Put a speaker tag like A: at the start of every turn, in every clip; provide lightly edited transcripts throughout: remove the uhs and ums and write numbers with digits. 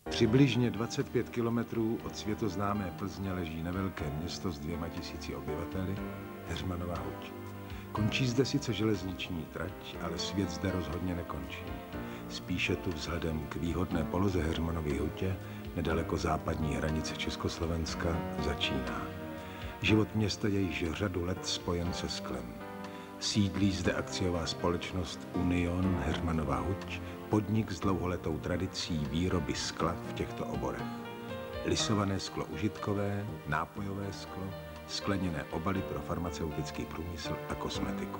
A: Přibližně 25 kilometrů od světoznámé Plzně leží nevelké město s 2000 obyvateli, Heřmanova Huť. Končí zde sice železniční trať, ale svět zde rozhodně nekončí. Spíše tu vzhledem k výhodné poloze Heřmanovy Hutě, nedaleko západní hranice Československa, začíná. Život města je již řadu let spojen se sklem. Sídlí zde akciová společnost Union Heřmanova Huť, podnik s dlouholetou tradicí výroby skla v těchto oborech. Lisované sklo užitkové, nápojové sklo, skleněné obaly pro farmaceutický průmysl a kosmetiku.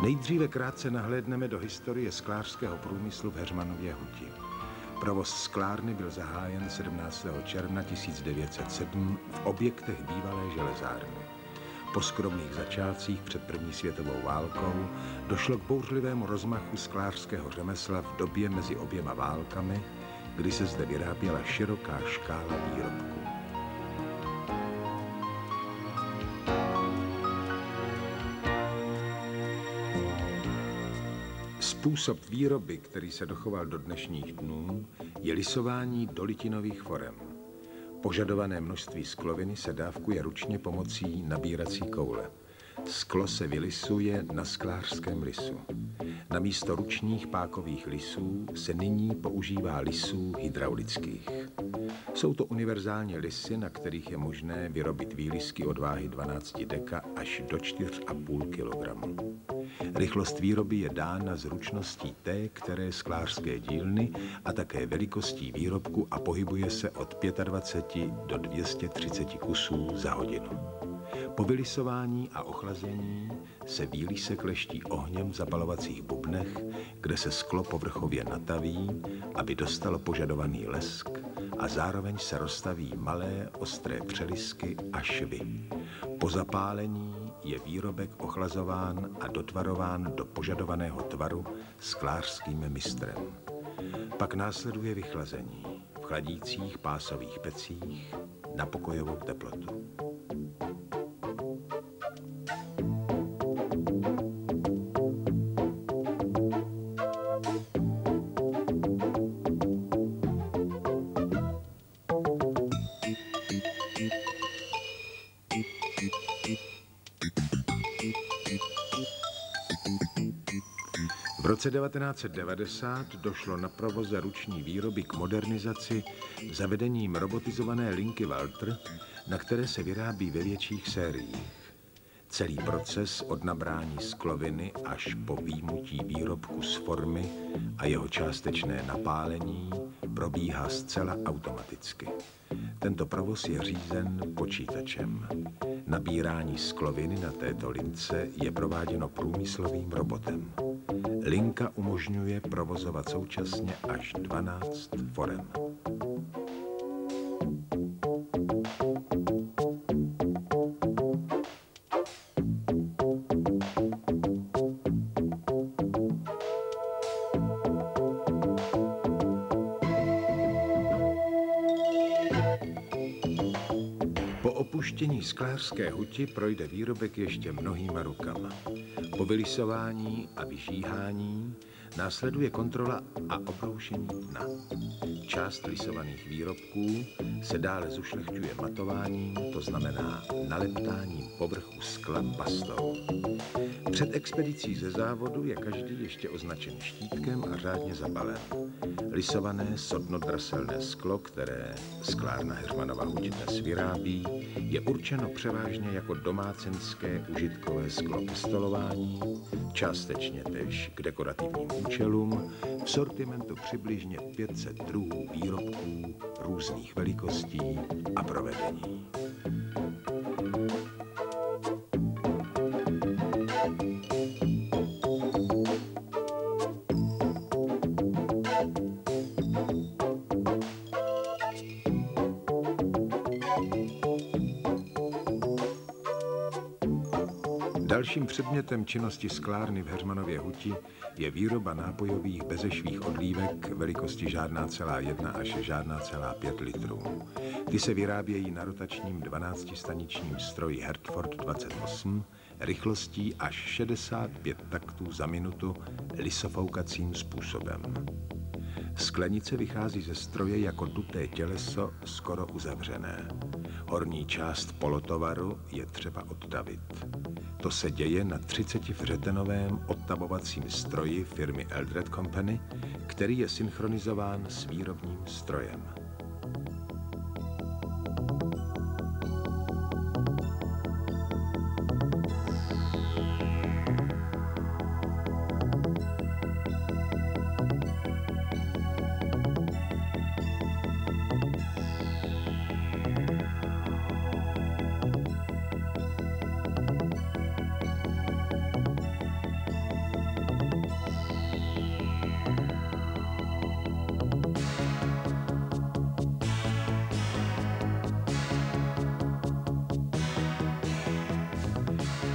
A: Nejdříve krátce nahlédneme do historie sklářského průmyslu v Heřmanově Huti. Provoz sklárny byl zahájen 17. června 1907 v objektech bývalé železárny. Po skromných začátcích před první světovou válkou došlo k bouřlivému rozmachu sklářského řemesla v době mezi oběma válkami, kdy se zde vyráběla široká škála výrobků. Způsob výroby, který se dochoval do dnešních dnů, je lisování do litinových forem. Požadované množství skloviny se dávkuje ručně pomocí nabírací koule. Sklo se vylisuje na sklářském lisu. Namísto ručních pákových lisů se nyní používá lisů hydraulických. Jsou to univerzální lisy, na kterých je možné vyrobit výlisky od váhy 12 deka až do 4,5 kg. Rychlost výroby je dána zručností té, které sklářské dílny a také velikostí výrobku a pohybuje se od 25 do 230 kusů za hodinu. Po vylisování a ochlazení se výlisek leští ohněm v zapalovacích bubnech, kde se sklo povrchově nataví, aby dostalo požadovaný lesk, a zároveň se rozstaví malé ostré přelisky a švy. Po zapálení je výrobek ochlazován a dotvarován do požadovaného tvaru sklářským mistrem. Pak následuje vychlazení v chladících pásových pecích na pokojovou teplotu. V roce 1990 došlo na provoze ruční výroby k modernizaci zavedením robotizované linky Walter, na které se vyrábí ve větších sériích. Celý proces od nabrání skloviny až po vyjmutí výrobku z formy a jeho částečné napálení probíhá zcela automaticky. Tento provoz je řízen počítačem. Nabírání skloviny na této lince je prováděno průmyslovým robotem. Linka umožňuje provozovat současně až 12 forem. Po opuštění sklářské huti projde výrobek ještě mnohýma rukama. Po vylisování a vyžíhání následuje kontrola a obroušení dna. Část lisovaných výrobků se dále zušlechťuje matováním, to znamená naleptáním povrchu skla pastou. Před expedicí ze závodu je každý ještě označen štítkem a řádně zabalen. Lisované sodnodraselné sklo, které sklárna Heřmanova Huť dnes vyrábí, je určeno převážně jako domácenské užitkové sklo ke stolování, částečně též k dekorativním účelům, v sortimentu přibližně 500 druhů výrobků různých velikostí a provedení. Dalším předmětem činnosti sklárny v Heřmanově Huti je výroba nápojových bezešvých odlívek velikosti žádná celá 1 až žádná celá 5 litrů. Ty se vyrábějí na rotačním 12staničním stroji Hertford 28 rychlostí až 65 taktů za minutu lisofoukacím způsobem. Sklenice vychází ze stroje jako duté těleso skoro uzavřené. Horní část polotovaru je třeba odtavit. To se děje na 30vřetenovém odtavovacím stroji firmy Eldred Company, který je synchronizován s výrobním strojem.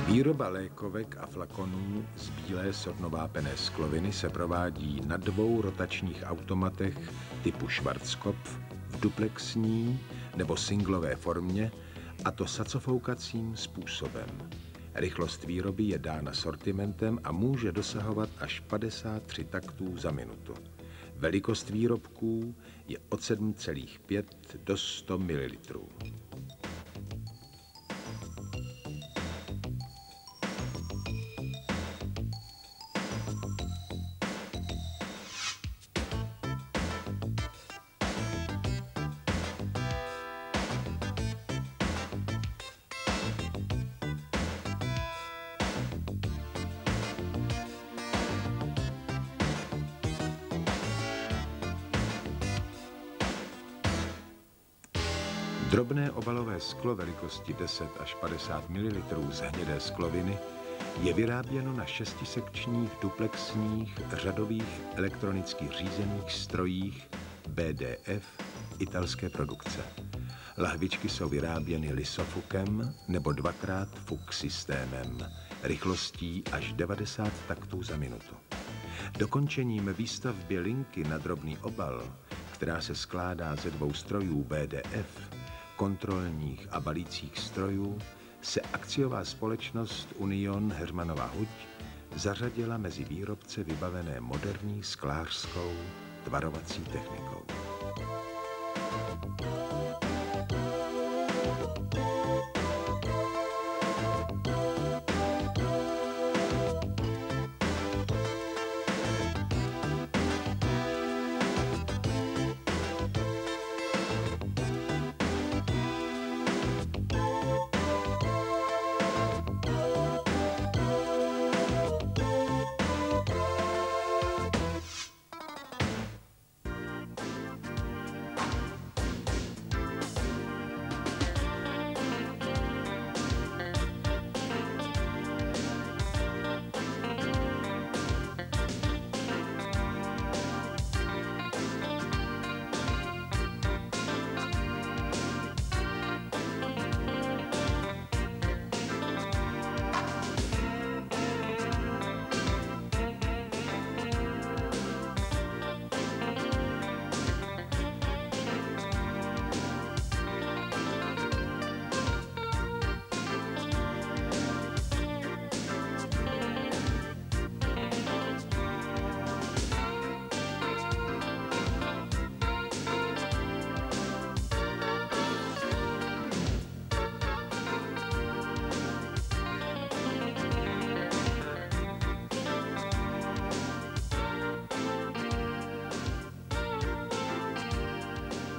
A: Výroba lékovek a flakonů z bílé sodnovápené skloviny se provádí na 2 rotačních automatech typu Schwarzkopf v duplexní nebo singlové formě, a to sacofoukacím způsobem. Rychlost výroby je dána sortimentem a může dosahovat až 53 taktů za minutu. Velikost výrobků je od 7,5 do 100 ml. Drobné obalové sklo velikosti 10 až 50 ml z hnědé skloviny je vyráběno na 6sekčních duplexních řadových elektronicky řízených strojích BDF italské produkce. Lahvičky jsou vyráběny lisofukem nebo 2x fuk systémem, rychlostí až 90 taktů za minutu. Dokončením výstavby linky na drobný obal, která se skládá ze 2 strojů BDF, kontrolních a balících strojů, se akciová společnost Union Heřmanova huť zařadila mezi výrobce vybavené moderní sklářskou tvarovací technikou.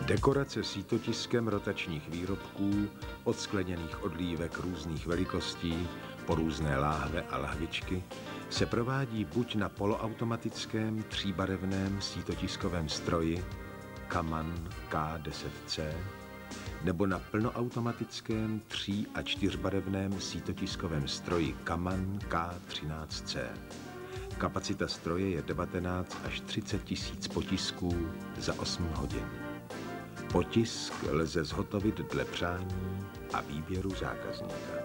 A: Dekorace sítotiskem rotačních výrobků od skleněných odlívek různých velikostí po různé láhve a lahvičky se provádí buď na poloautomatickém 3barevném sítotiskovém stroji Kaman K10C nebo na plnoautomatickém 3- a 4barevném sítotiskovém stroji Kaman K13C. Kapacita stroje je 19 až 30 tisíc potisků za 8 hodin. Potisk lze zhotovit dle přání a výběru zákazníka.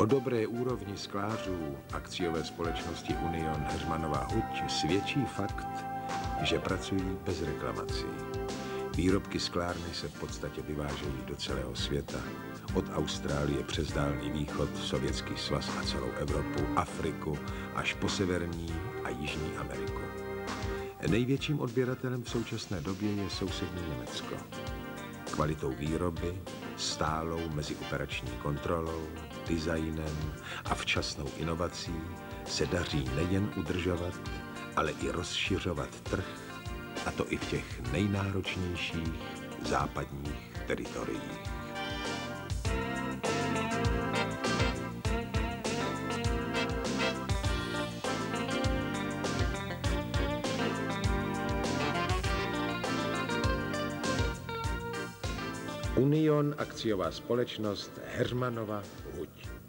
A: O dobré úrovni sklářů akciové společnosti Union Heřmanova huť svědčí fakt, že pracují bez reklamací. Výrobky sklárny se v podstatě vyvážejí do celého světa. Od Austrálie přes Dálný východ, Sovětský svaz a celou Evropu, Afriku až po Severní a Jižní Ameriku. Největším odběratelem v současné době je sousední Německo. Kvalitou výroby, stálou mezioperační kontrolou, designem a včasnou inovací se daří nejen udržovat, ale i rozšiřovat trh, a to i v těch nejnáročnějších západních teritoriích. Union, akciová společnost Heřmanova huť.